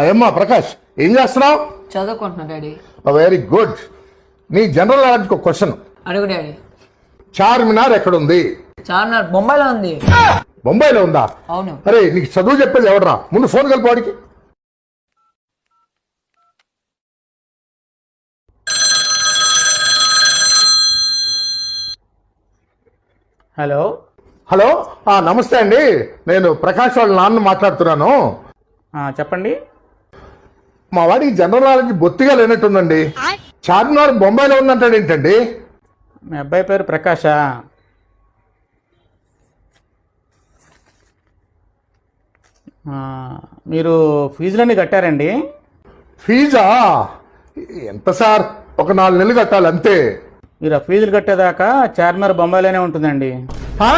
ఏమ్మా ప్రకాష్, ఏం చేస్తున్నావు? చదువుకుంటున్నా డాడీ. Very good. నీ జనరల్ నాలెడ్జ్ ఒక క్వశ్చన్. అడుగు డాడీ. చార్మినార్ ఎక్కడుంది? చార్మినార్ బొంబాయిలో ఉంది. బొంబాయిలో ఉందా? అవును. అరే నీకు చదువు చెప్పేది ఎవడరా? ముందు ఫోన్ కలిపి వాడికి. హలో హలో, నమస్తే అండి. నేను ప్రకాష్ వాళ్ళ నాన్న మాట్లాడుతున్నాను. చెప్పండి. మా వాడికి జనరల్ నాలెడ్జ్ బొత్తిగా లేనట్టుందండి. చార్మినార్ బొంబాయిలో ఉందంటాడు ఏంటండి? మీ అబ్బాయి పేరు ప్రకాశా? మీరు ఫీజులన్నీ కట్టారండి? ఫీజా? ఎంత సార్? ఒక 4 నెలలు కట్టాలి అంతే. మీరు ఆ ఫీజులు కట్టేదాకా చార్మినార్ బొంబాయిలోనే ఉంటుందండి. ఆ?